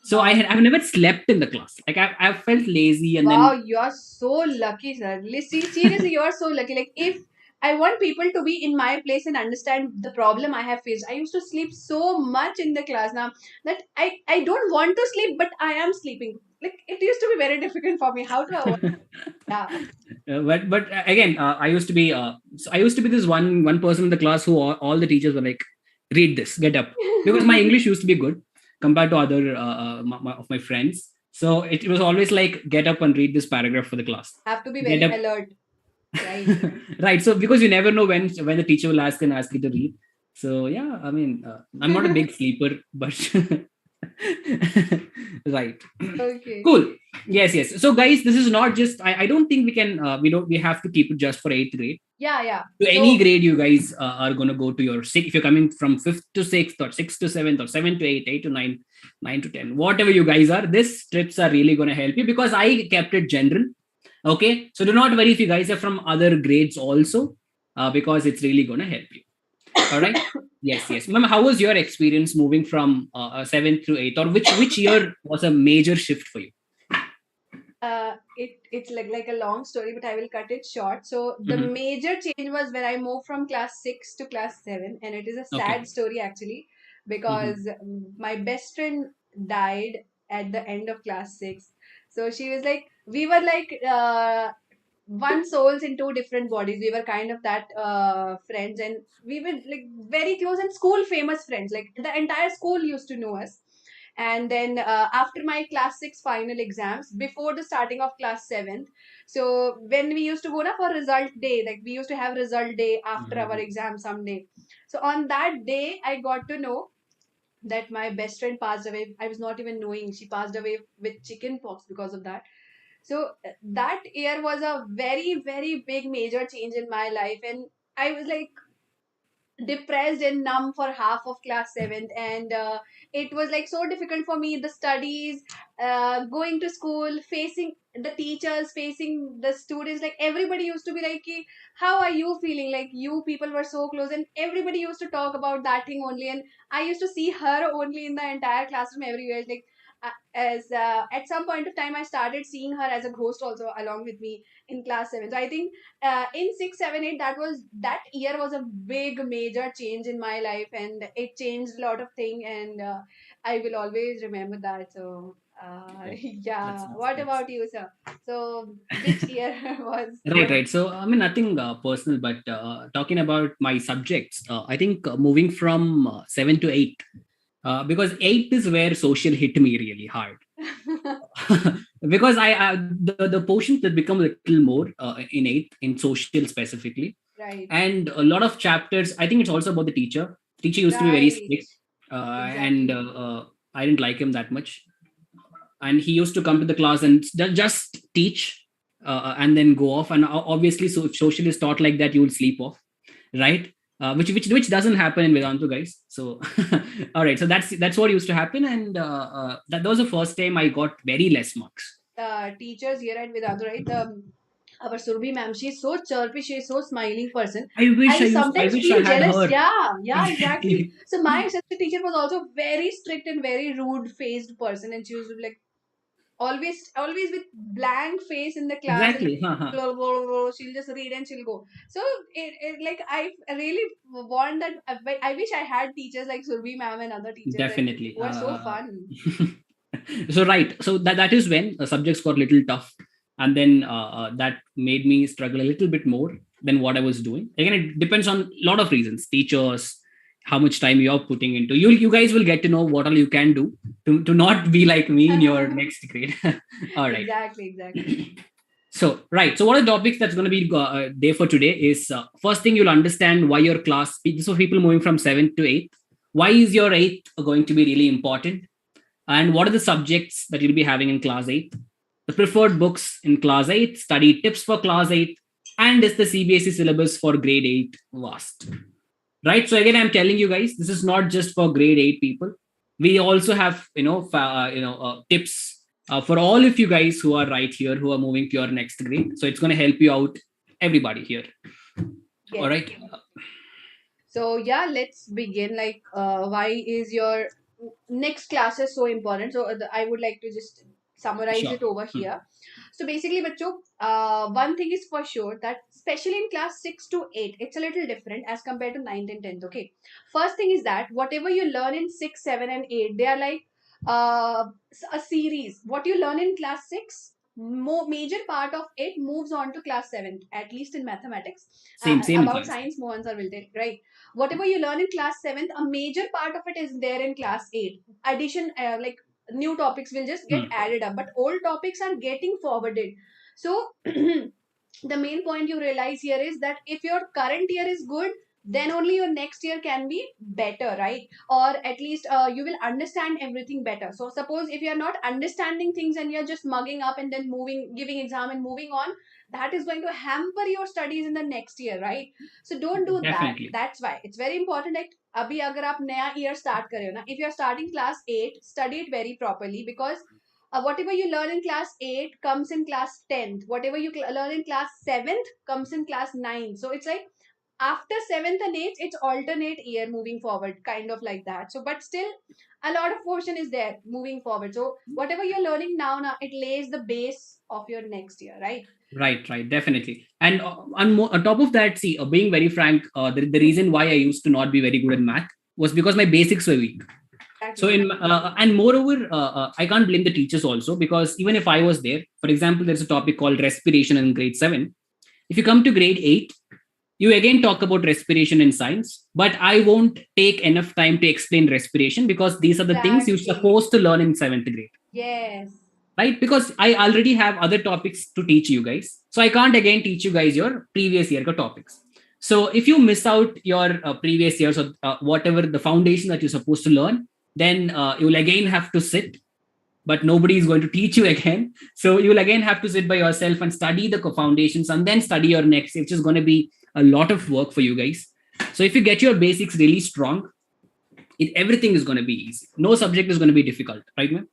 So Wow. I've never slept in the class. Like I've felt lazy and Wow, then you are so lucky, sir. See, seriously, you are so lucky. Like, if I want people to be in my place and understand the problem I have faced, I used to sleep so much in the class now that I don't want to sleep, but I am sleeping. Like, it used to be very difficult for me. How to avoid? Yeah. but again, I used to be this one person in the class who all the teachers were like, read this, get up, because my English used to be good compared to other of my friends. So it was always like, get up and read this paragraph for the class. Have to be Get very up. alert. Right. Right. So because you never know when the teacher will ask you to read. So yeah, I mean, I'm not a big sleeper, but right. Okay. Cool. Yes. So guys, this is not just. I don't think we have to keep it just for eighth grade. Yeah, yeah. To any So, grade, you guys are gonna go to your six. If you're coming from fifth to sixth, or sixth to seventh, or seventh to eighth, eight to nine, nine to 10, whatever you guys are, these trips are really gonna help you because I kept it general. Okay, so do not worry if you guys are from other grades also, because it's really gonna help you. All right. Yes. Ma'am, how was your experience moving from seventh to eighth, or which year was a major shift for you? it's like a long story, but I will cut it short. So the Mhm. major change was when I moved from class 6 to class 7, and it is a sad Okay. story actually, Mhm. because my best friend died at the end of class 6. So she was like, we were like one souls in two different bodies. We were kind of that friends, and we were like very close and school famous friends. Like the entire school used to know us. And then after my class 6 final exams, before the starting of class 7th, so when we used to go na for result day, like we used to have result day after our Mhm. exam someday. So on that day, I got to know that my best friend passed away. I was not even knowing she passed away with chicken pox because of that. So that year was a very, very big major change in my life. And I was like depressed and numb for half of class 7th, and it was like so difficult for me, the studies, going to school, facing the teachers, facing the students. Like everybody used to be like, "Ki, how are you feeling?" Like you people were so close, and everybody used to talk about that thing only, and I used to see her only in the entire classroom everywhere. Like as at some point of time I started seeing her as a ghost also along with me in class 7. So I think in 6, 7, 8, that year was a big major change in my life, and it changed a lot of things, and I will always remember that. So Right. yeah, what That's about you, sir? So which year was right, right. So, I mean, nothing personal, but talking about my subjects, I think moving from 7 to 8, because 8 is where social hit me really hard. Because the portions that become a little more in 8, in social specifically, right, and a lot of chapters. I think it's also about the teacher. Teacher used to be very right, strict, and exactly. I didn't like him that much. And he used to come to the class and just teach, and then go off. And obviously, so if social is taught like that, you will sleep off, right? Which doesn't happen in Vedantu, guys. So, all right. So that's what used to happen, and that was the first time I got very less marks. Teachers here at Vedantu, right? Our Surbi ma'am, she's so chirpy, she's so smiling person. I I sometimes wish I feel had jealous. her. Yeah, yeah, exactly. Exactly. So my assistant teacher was also very strict and very rude faced person, and she was like always with blank face in the class, and Exactly. she'll just read and she'll go. So it like I really want that. I wish I had teachers like Surbi ma'am and other teachers like Definitely. who are so fun. So right, so that is when subjects got a little tough, and then that made me struggle a little bit more than what I was doing. Again, it depends on a lot of reasons: teachers, how much time you're putting into. You guys will get to know what all you can do to not be like me in your next grade. All right. Exactly, exactly. So right, so what are the topics that's going to be there for today is, first thing, you'll understand why your class. This for people moving from 7th to 8th. Why is your 8th going to be really important? And what are the subjects that you'll be having in class 8, the preferred books in class 8, study tips for class 8, and is the CBSE syllabus for grade 8 vast? Right. So again, I'm telling you guys, this is not just for grade 8 people. We also have tips for all of you guys who are right here, who are moving to your next grade. So it's going to help you out, everybody here. All Yes. right. So yeah, let's begin. Like, why is your next classes so important? So I would like to just summarize Sure. it over Hmm. here. So basically, bachcho, one thing is for sure that especially in class 6 to 8, it's a little different as compared to 9th and 10th. Okay, first thing is that whatever you learn in 6, 7, and 8, they are like a series. What you learn in class 6, major part of it moves on to class 7, at least in mathematics. Same in About class. science, Mohan Sir will tell, right? Whatever you learn in class 7th, a major part of it is there in class 8. Addition, like new topics will just get Hmm. added up, but old topics are getting forwarded. So the main point you realize here is that if your current year is good, then only your next year can be better, right? Or at least you will understand everything better. So suppose if you're not understanding things and you're just mugging up and then moving, giving exam and moving on, that is going to hamper your studies in the next year, right? So don't do that. Definitely. That's why it's very important. Like अभी अगर आप नया year start कर रहे हो ना, if you're starting class 8, study it very properly, because whatever you learn in class 8 comes in class 10th. Whatever you learn in class 7th comes in class 9th. So it's like after 7th and 8th, it's alternate year moving forward, kind of like that. So, but still, a lot of portion is there moving forward. So, whatever you're learning now, it lays the base of your next year, right? Right, right, definitely. And on top of that, see, being very frank, the reason why I used to not be very good in math was because my basics were weak. So Exactly. in and moreover, I can't blame the teachers also, because even if I was there, for example, there's a topic called respiration in grade 7. If you come to grade 8, you again talk about respiration in science, but I won't take enough time to explain respiration because these are the things you're Exactly. supposed to learn in 7th grade, Yes. right? Because I already have other topics to teach you guys. So I can't again teach you guys your previous year topics. So if you miss out your previous years or whatever the foundation that you're supposed to learn, then you will again have to sit, but nobody is going to teach you again. So you will again have to sit by yourself and study the foundations and then study your next, which is going to be a lot of work for you guys. So if you get your basics really strong, everything is going to be easy. No subject is going to be difficult, right, man?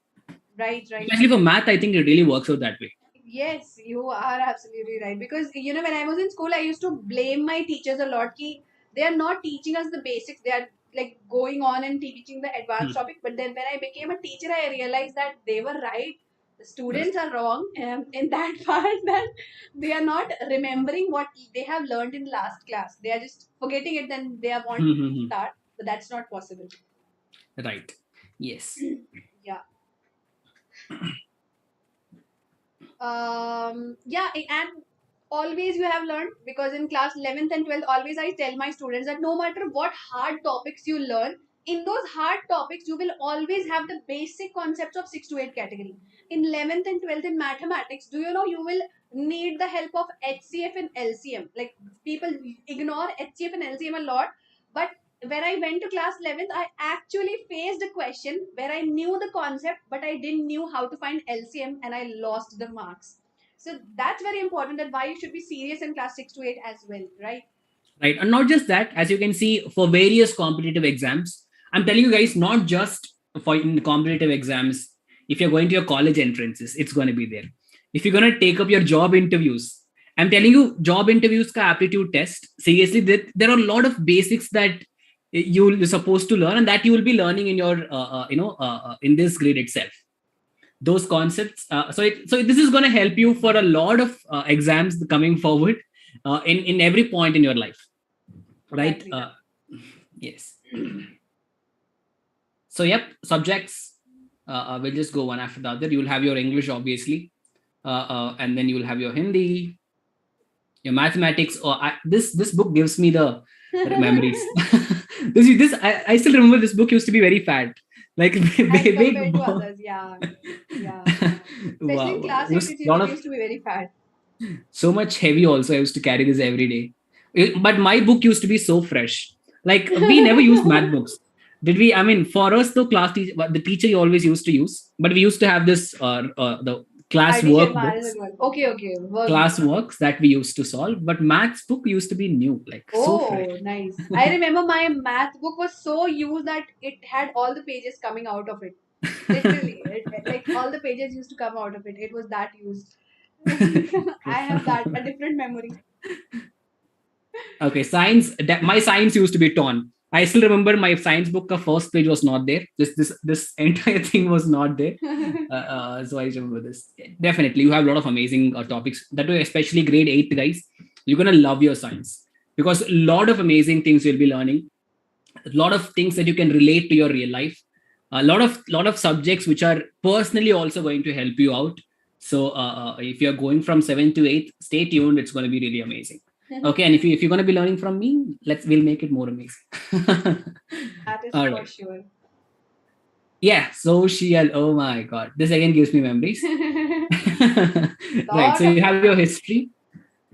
Right, right. Especially for math, I think it really works out that way. Yes, you are absolutely right. Because when I was in school, I used to blame my teachers a lot. Ki they are not teaching us the basics. They are like going on and teaching the advanced Hmm. topic. But then when I became a teacher, I realized that they were right. The students are wrong in that part, that they are not remembering what they have learned in last class. They are just forgetting it. Then they are want Hmm, to hmm, hmm. start, but that's not possible. Right. Yes. Yeah. Yeah, and always you have learned, because in class 11th and 12th always I tell my students that no matter what hard topics you learn, in those hard topics you will always have the basic concepts of 6 to 8 category. In 11th and 12th in mathematics, do you know you will need the help of HCF and LCM. Like, people ignore HCF and LCM a lot, but when I went to class 11th, I actually faced a question where I knew the concept, but I didn't knew how to find LCM, and I lost the marks. So that's very important, that why you should be serious in class 6 to 8 as well, right? Right. And not just that, as you can see, for various competitive exams, I'm telling you guys, not just for in competitive exams, if you're going to your college entrances, it's going to be there. If you're going to take up your job interviews, I'm telling you, job interviews ka aptitude test, seriously, there are a lot of basics that you're supposed to learn and that you will be learning in your, in this grade itself. Those concepts. So this is going to help you for a lot of exams coming forward in every point in your life, right? Exactly. Yes. So yep, subjects. We'll just go one after the other. You'll have your English, obviously, and then you will have your Hindi, your mathematics. This book gives me the memories. I still remember this book used to be very fat, like As big. compared to others, yeah. Yeah. Especially Wow, in wow. class It 8, was a lot it of used to be very fat. so much heavy also. I used to carry this every day. But my book used to be so fresh. Like we never used math books. Did we? I mean, for us, the class teacher, the teacher you always used to use, but we used to have this the class Addition, workbooks, minus, and one. Okay, okay. Workbook. that we used to solve. But maths book used to be new, like so fresh. Oh, nice. I remember my math book was so used that it had all the pages coming out of it. Literally, like all the pages used to come out of it. It was that used. I have that a different memory. Okay, science. My science used to be torn. I still remember my science book. The first page was not there. This entire thing was not there. So I remember this. Definitely, you have a lot of amazing topics. That way, especially grade 8 guys, you're gonna love your science because a lot of amazing things you'll be learning. A lot of things that you can relate to your real life. A lot of subjects which are personally also going to help you out. So if you're going from 7 to 8, stay tuned. It's going to be really amazing. Okay, and if you're going to be learning from me, we'll make it more amazing. That is All for right. sure. Yeah, social. Oh my god, this again gives me memories. Right. So Lot you of have your memories. history.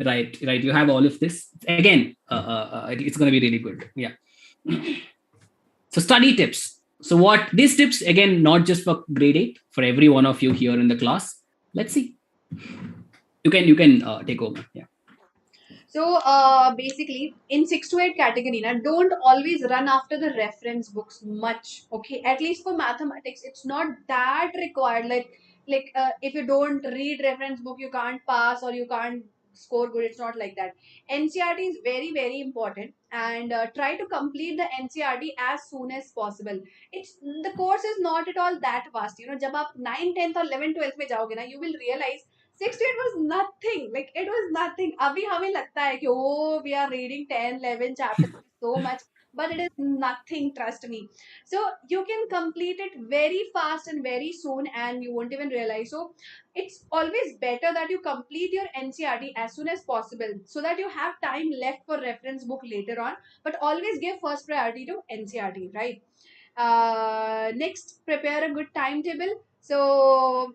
Right. You have all of this again. It's going to be really good. Yeah. So study tips. So what these tips again, not just for grade 8, for every one of you here in the class. Let's see. You can take over. Yeah. So basically, in 6 to 8 category, now don't always run after the reference books much. Okay, at least for mathematics, it's not that required. Like if you don't read reference book, you can't pass or you can't score good. It's not like that. NCRT is very very important, and try to complete the NCRT as soon as possible. It's the course is not at all that vast. जब आप 9, 10th or 11, 12th में जाओगे ना, you will realize 6 to 8 was nothing. Like, it was nothing. अभी हमें लगता है कि oh, we are reading 10, 11 chapters, so much. but it is nothing, trust me. So you can complete it very fast and very soon, and you won't even realize. So it's always better that you complete your NCRT as soon as possible, so that you have time left for reference book later on. But always give first priority to NCRT, right? Next, prepare a good timetable. So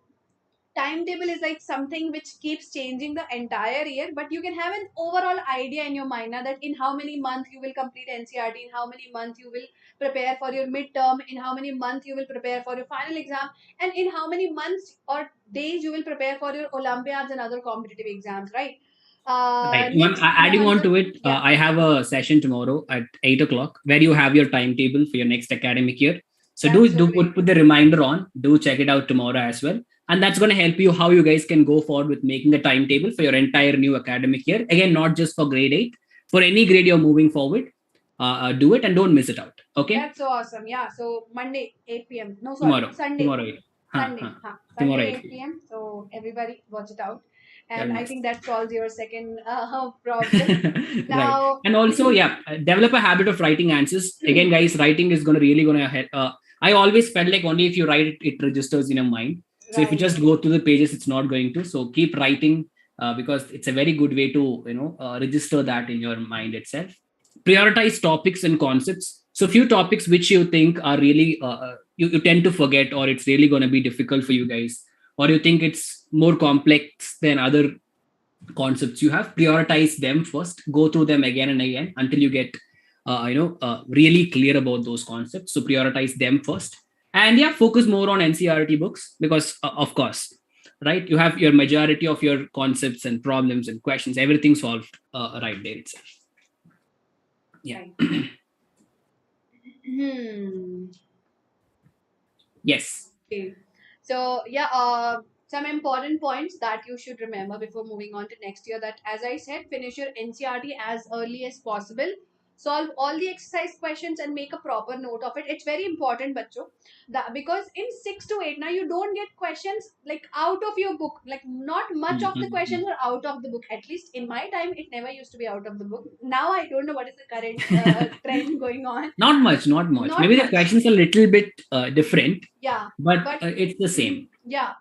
timetable is like something which keeps changing the entire year, but you can have an overall idea in your mind now, that in how many months you will complete NCRT, in how many months you will prepare for your midterm, in how many months you will prepare for your final exam, and in how many months or days you will prepare for your Olympiads and other competitive exams, right? Right. Next, Adding Mohan on sir. to it, Yeah, I have a session tomorrow at 8 o'clock where you have your timetable for your next academic year. So that's so do great. put the reminder on. Do check it out tomorrow as well, and that's going to help you how you guys can go forward with making a timetable for your entire new academic year. Again, not just for grade 8, for any grade you're moving forward. Do it and don't miss it out. Okay. That's so awesome. Yeah. So Monday, 8 p.m. No, sorry, Tomorrow. Sunday. Tomorrow 8. Sunday. Huh. Tomorrow Sunday, 8 8 p.m. p.m. So everybody watch it out. Very And I nice. think that solves your second problem. Right. Now, And also, yeah, develop a habit of writing answers. Again, guys, writing is going to really going to help. I always felt like only if you write it, it registers in your mind. So if you right. just go through the pages, it's not going to. So keep writing, because it's a very good way to register that in your mind itself. Prioritize topics and concepts. So few topics which you think are really you tend to forget, or it's really going to be difficult for you guys, or you think it's more complex than other concepts you have, prioritize them first, go through them again and again until you get really clear about those concepts. So prioritize them first, and yeah, focus more on NCRT books, because of course, right, you have your majority of your concepts and problems and questions, everything solved right there itself. Yeah. Right. Hmm. Yes. Okay. So yeah, some important points that you should remember before moving on to next year. That, as I said, finish your NCRT as early as possible. Solve all the exercise questions and make a proper note of it. It's very important, bacho. That because in 6 to 8 now you don't get questions like out of your book. Like not much of the questions are out of the book. At least in my time, it never used to be out of the book. Now I don't know what is the current trend going on. Not much, not much. Not Maybe the much. questions are a little bit different, Yeah, but but it's the same. yeah,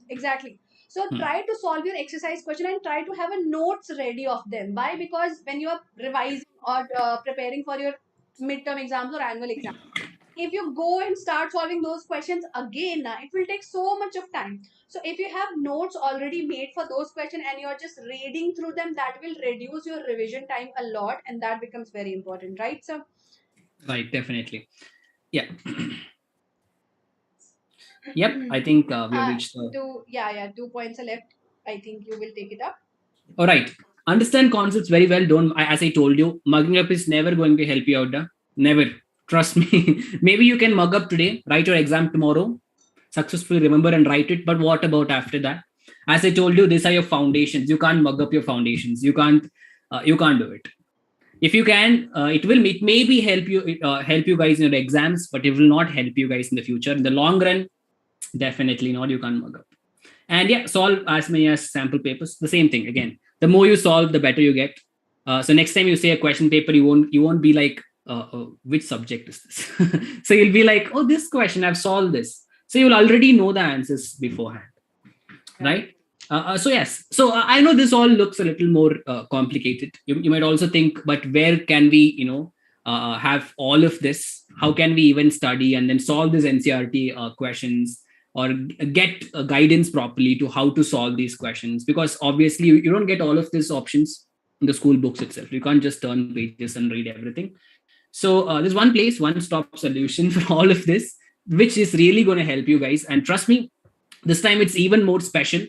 exactly. So Hmm. try to solve your exercise question and try to have a notes ready of them. Why? Because when you are revising or preparing for your midterm exams or annual exams, if you go and start solving those questions again, it will take so much of time. So if you have notes already made for those questions and you are just reading through them, that will reduce your revision time a lot, and that becomes very important, right? So Right, definitely. Yeah. Yep, I think we have reached the. two, yeah, 2 points are left. I think you will take it up. All right. Understand concepts very well. Don't, as I told you, mugging up is never going to help you out. Never. Trust me. Maybe you can mug up today, write your exam tomorrow, successfully remember and write it. But what about after that? As I told you, these are your foundations. You can't mug up your foundations. You can't do it. If you can, it maybe help you guys in your exams, but it will not help you guys in the future. In the long run, definitely not. You can't mug up. And yeah, solve as many as sample papers. The same thing again. The more you solve, the better you get. So next time you say a question paper, you won't be like, which subject is this? So you'll be like, oh, this question I've solved this. So you'll already know the answers beforehand, right? So yes, so I know this all looks a little more complicated. You might also think, but where can we, have all of this? How can we even study and then solve these NCRT questions, or get guidance properly to how to solve these questions? Because obviously you don't get all of these options in the school books itself. You can't just turn pages and read everything. So there's one place, one stop solution for all of this, which is really going to help you guys. And trust me, this time it's even more special,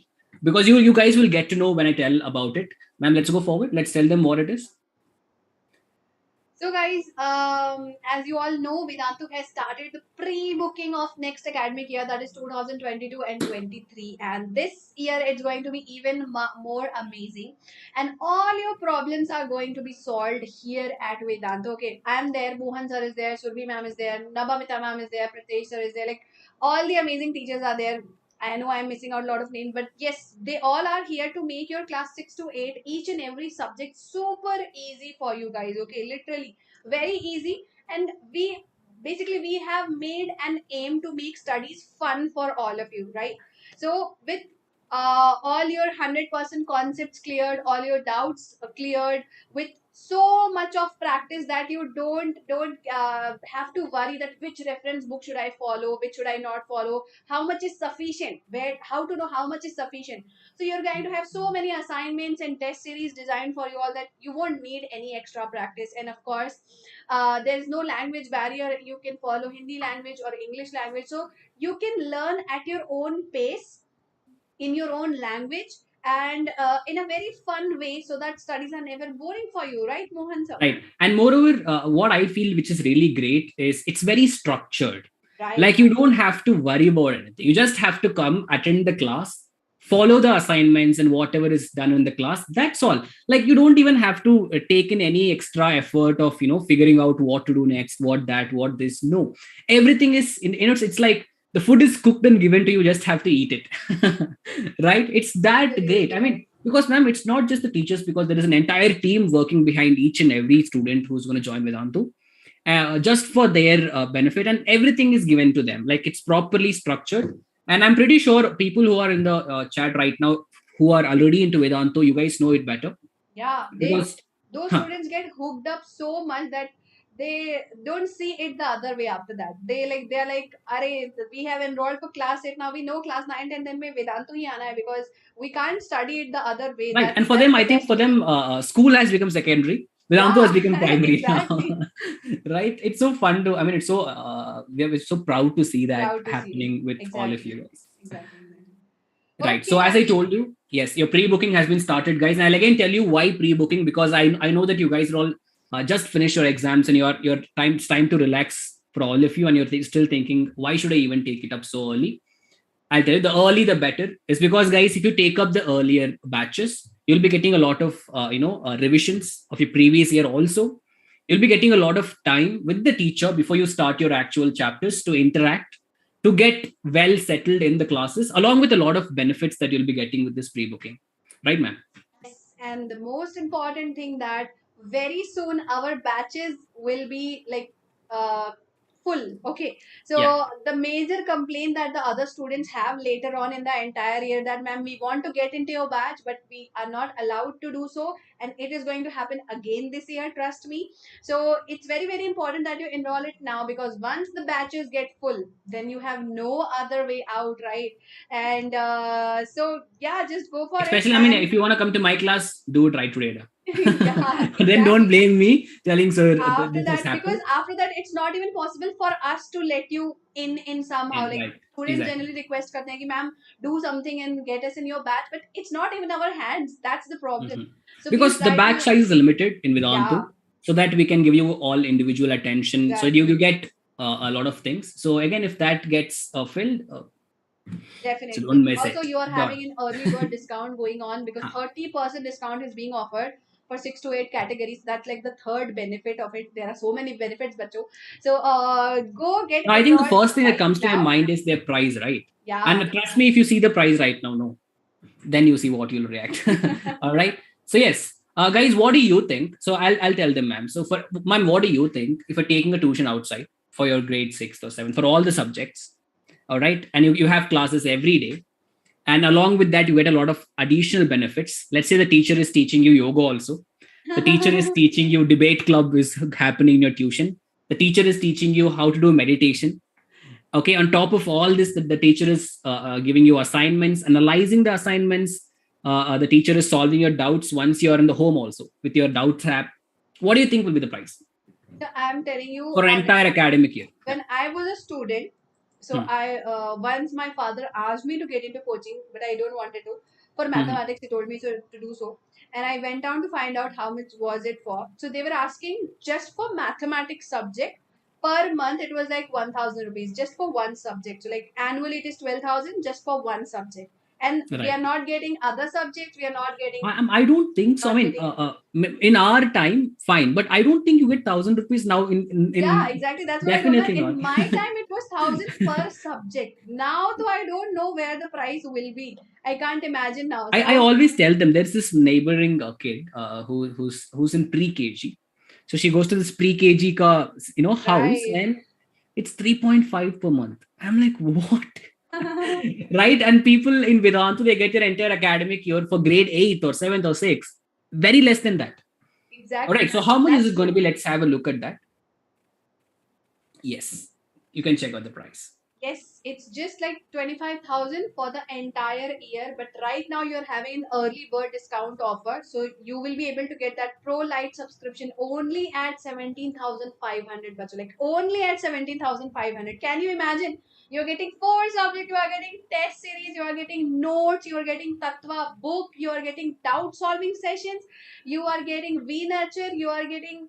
because you guys will get to know when I tell about it. Ma'am, let's go forward. Let's tell them what it is. So, guys, as you all know, Vedantu has started the pre-booking of next academic year, that is 2022 and 23. And this year, it's going to be even more amazing. And all your problems are going to be solved here at Vedantu. Okay, I am there. Mohan Sir is there. Surbi Ma'am is there. Nabamita Ma'am is there. Pritesh Sir is there. Like, all the amazing teachers are there. I know I'm missing out a lot of names, but yes, they all are here to make your class 6 to 8 each and every subject super easy for you guys. Okay, literally very easy. And we have made an aim to make studies fun for all of you, right? So with all your 100% concepts cleared, all your doubts cleared, with so much of practice that you don't have to worry that which reference book should I follow, which should I not follow, how much is sufficient, where how to know how much is sufficient. So you're going to have so many assignments and test series designed for you all that you won't need any extra practice. And of course, there's no language barrier. You can follow Hindi language or English language, so you can learn at your own pace in your own language, and in a very fun way, so that studies are never boring for you, right, Mohan sir? Right. And moreover, what I feel which is really great is it's very structured. Right. Like you don't have to worry about anything. You just have to come, attend the class, follow the assignments and whatever is done in the class. That's all. Like you don't even have to take in any extra effort of, figuring out what to do next, what this. No, everything is it's like the food is cooked and given to you, just have to eat it. Right? It's that great. I mean, because ma'am, it's not just the teachers, because there is an entire team working behind each and every student who's going to join Vedantu, just for their benefit, and everything is given to them, like it's properly structured. And I'm pretty sure people who are in the chat right now, who are already into Vedantu, you guys know it better. Yeah, Because those huh, students get hooked up so much that they don't see it the other way after that. They're like, Arey, we have enrolled for class 8 now. We know class 9, 10, then mein Vedantu hi aana hai because we can't study it the other way. right, and for That's them, the I think best for way. them, school has become secondary. Vedantu has Yeah, become primary now. exactly. Right? It's so fun to. I mean, it's so we're so proud to see that Proud to see it. happening with all of Exactly. you guys. Exactly. Right. So Okay, as I told you, yes, your pre-booking has been started, guys. And I'll again tell you why pre-booking, because I know that you guys are all just finished your exams and your time it's time to relax for all of you, and you're still thinking, why should I even take it up so early? I'll tell you, the early the better. Is because, guys, if you take up the earlier batches, you'll be getting a lot of revisions of your previous year. Also, you'll be getting a lot of time with the teacher before you start your actual chapters to interact, to get well settled in the classes, along with a lot of benefits that you'll be getting with this pre-booking. Right, ma'am? yes, and the most important thing that very soon our batches will be like uh, full. Okay, Yeah. so the major complaint that the other students have later on in the entire year, that ma'am, we want to get into your batch, but we are not allowed to do so, and it is going to happen again this year. Trust me. So it's very very important that you enroll it now, because once the batches get full, then you have no other way out, right? And so yeah, just go for it. Especially, I mean, And if you want to come to my class, do it right today. yeah, Then don't exactly. blame me telling sir After this has that, because happened. after that it's not even possible for us to let you in somehow. Like Right. students Exactly. generally request karte hain ki ma'am, do something and get us in your batch, but it's not even our hands. That's the problem. Mhm. So please Because the try to. batch size is limited in Yeah, Vedantu, so that we can give you all individual attention. So you exactly. get a lot of things. So again, if that gets filled, so Definitely. don't miss Also, it. you are Don't. having an early bird discount going on, because Huh. 30% discount is being offered for 6 to 8 categories. That's like the third benefit of it. There are so many benefits, bacho. So go get Now, I think the enrolled first thing that right comes to your now. mind is their price, right? Yeah. And trust me, if you see the price right now, no, then you see what you'll react. All right. So yes, guys, what do you think? So I'll tell them, ma'am. So for ma'am, what do you think if you're taking a tuition outside for your grade 6th or 7th for all the subjects? All right, and you have classes every day, and along with that, you get a lot of additional benefits. Let's say the teacher is teaching you yoga also. The teacher is teaching you debate club is happening in your tuition. The teacher is teaching you how to do meditation. Okay, on top of all this, the teacher is giving you assignments, analyzing the assignments. The teacher is solving your doubts once you're in the home also with your doubts app. What do you think will be the price I'm telling you, for an entire academic year? Yeah. when I was a student, so Hmm. I once my father asked me to get into coaching, but I don't wanted to. For Mhm. mathematics, he told me to do so, and I went down to find out how much was it for. So they were asking just for mathematics subject per month. It was like 1,000 rupees just for one subject. So like annually it is 12,000 just for one subject. and we are Right. not getting other subjects, we are not getting, I don't think so. I not mean, getting. in our time, fine, but I don't think you get 1,000 rupees now. Yeah, In exactly. That's what I told her. definitely not. In my time, it was 1,000 per subject. Now, though, I don't know where the price will be. I can't imagine now. I So, always tell them there's this neighboring kid who's in pre KG, so she goes to this pre KG ka house, right. and it's 3.5 per month. I'm like, what? Right? And people in Vedantu, they get their entire academic year for grade 8th or 7th or 6th. Very less than that. All right. Exactly. So how much is That's it going to true. be? Let's have a look at that. Yes. You can check out the price. Yes, it's just like 25,000 for the entire year, but right now you're having an early bird discount offer, so you will be able to get that Pro Lite subscription only at 17,500. But like only at 17,500. Can you imagine? You're getting four subjects, you are getting test series, you are getting notes, you are getting Tattva book, you are getting doubt solving sessions, you are getting V Nurture, you are getting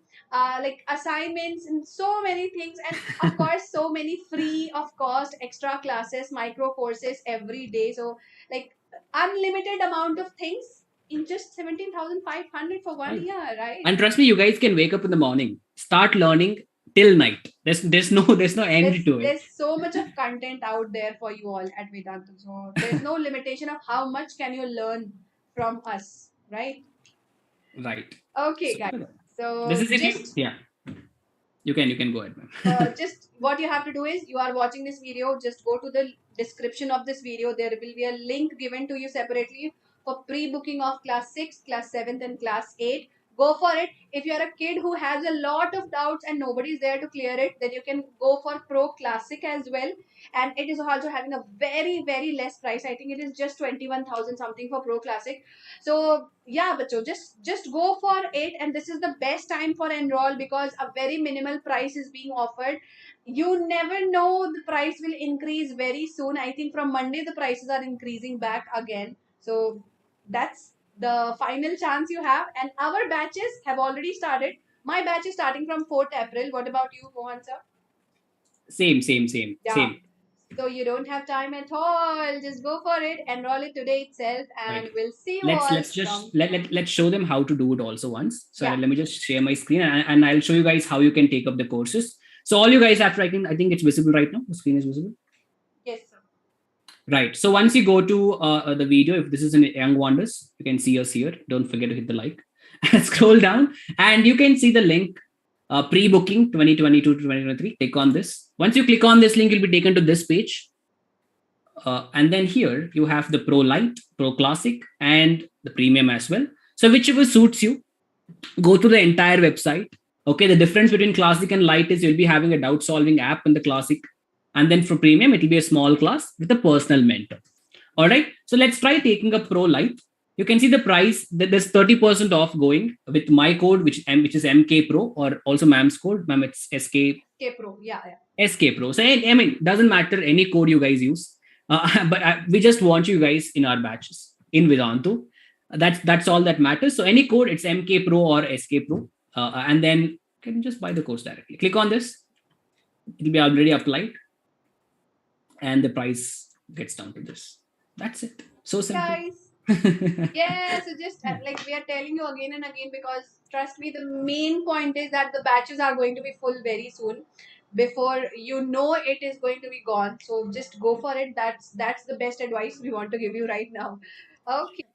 like assignments and so many things, and of course so many free of cost extra classes, micro courses every day. So like unlimited amount of things in just 17,500 for one Right. year, right? And trust me, you guys can wake up in the morning, start learning till night. There's no there's end to it. there's so much of content out there for you all at Vedantu, so there's no limitation of how much can you learn from us, right? Right. Okay So guys, this so is if you, just yeah, you can go ahead, ma'am. just what you have to do is, you are watching this video, just go to the description of this video. There will be a link given to you separately for pre-booking of class 6, class 7th and class 8. Go for it. If you are a kid who has a lot of doubts and nobody is there to clear it, then you can go for Pro Classic as well, and it is also having a very very less price. I think it is just 21,000 something for Pro Classic. So yeah, bacho, just go for it, and this is the best time for enroll because a very minimal price is being offered. You never know, the price will increase very soon. I think from Monday the prices are increasing back again. So that's the final chance you have, and our batches have already started. My batch is starting from 4th April. What about you, Mohan sir? Yeah. Same. So you don't have time at all. Just go for it. Enroll it today itself, Right. and we'll see you Let's all let's just from. let's show them how to do it also once. So Yeah. let me just share my screen, and I'll show you guys how you can take up the courses. So all you guys have to, I think it's visible right now. The screen is visible. Yes, sir. Right. So once you go to the video, if this is in Young Wonders, you can see us here. Don't forget to hit the like. Scroll down, and you can see the link, pre-booking 2022 to 2023. Click on this. Once you click on this link, you'll be taken to this page. And then here you have the Pro Lite, Pro Classic, and the Premium as well. So whichever suits you, go to the entire website. Okay, the difference between Classic and Lite is you'll be having a doubt solving app in the Classic, and then for Premium, it will be a small class with a personal mentor. All right, so let's try taking a Pro Lite. You can see the price that there's 30% off going with my code, which is MK Pro, or also Ma'am's code. Ma'am, it's SK K Pro. Yeah, yeah. SK Pro. So I mean, doesn't matter any code you guys use, but we just want you guys in our batches in Vedantu. That's all that matters. So any code, it's MK Pro or SK Pro, and then you can just buy the course directly. Click on this; it'll be already applied, and the price gets down to this. That's it. So simple. Guys. Yeah, so just like we are telling you again and again, because trust me, the main point is that the batches are going to be full very soon. Before you know it is going to be gone. So just go for it. That's the best advice we want to give you right now. Okay.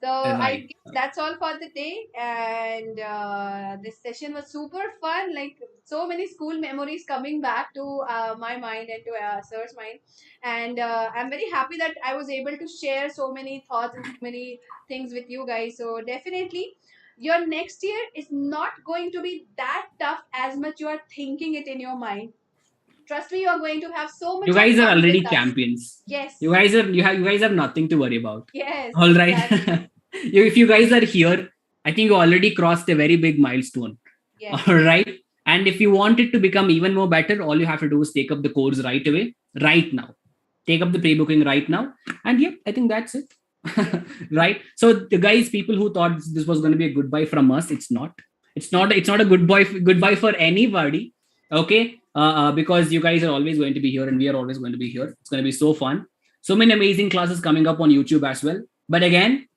So I Right. guess that's all for the day, and this session was super fun. Like so many school memories coming back to my mind and to Sir's mind, and I'm very happy that I was able to share so many thoughts and so many things with you guys. So definitely, your next year is not going to be that tough as much you are thinking it in your mind. Trust me, you are going to have so You much of guys are fun already with us. champions. Yes, You guys have nothing to worry about. yes, All right. exactly. If you guys are here, I think you already crossed a very big milestone. Yes. All right. And if you want it to become even more better, all you have to do is take up the course right away, right now. Take up the pre-booking right now. And yep, I think that's it. Right. So the guys, people who thought this was going to be a goodbye from us, it's not. It's not a goodbye for anybody. Okay. Because you guys are always going to be here and we are always going to be here. It's going to be so fun. So many amazing classes coming up on YouTube as well. But again,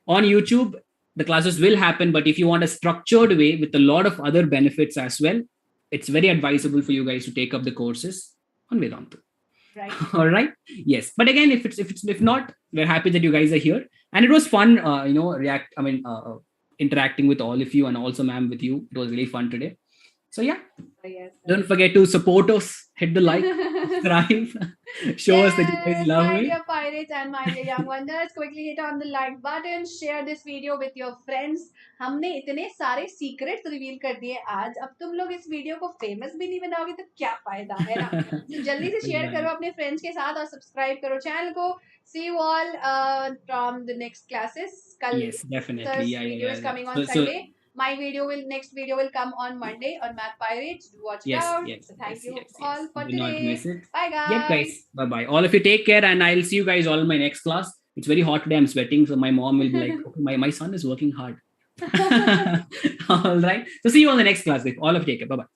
on YouTube, the classes will happen. But if you want a structured way with a lot of other benefits as well, it's very advisable for you guys to take up the courses on Vedantu. Right. All right. Yes. But again, if not, we're happy that you guys are here, and it was fun. Interacting with all of you, and also, ma'am, with you. It was really fun today. So yeah, Yes. don't forget to support us. Hit the like, subscribe, show us that you guys love my me. dear pirates and my dear young wonders, quickly hit on the like button, share this video with your friends. हमने इतने सारे secrets reveal कर दिए आज. अब तुम लोग इस वीडियो को फेमस भी नहीं बनाओगे तो क्या फायदा है ना. तो जल्दी से शेयर करो अपने फ्रेंड्स के साथ और सब्सक्राइब करो चैनल को. See you all from the next classes. Yes, definitely. Yeah, video is coming on So, Sunday. My next video will come on Monday on Math Pirates. Do watch it out. So thank you all for do not miss today. it. Bye guys. Yep, guys. Bye bye. All of you take care, and I'll see you guys all in my next class. It's very hot today. I'm sweating, so my mom will be like, okay, my son is working hard. All right. So see you on the next class. All of you take care. Bye bye.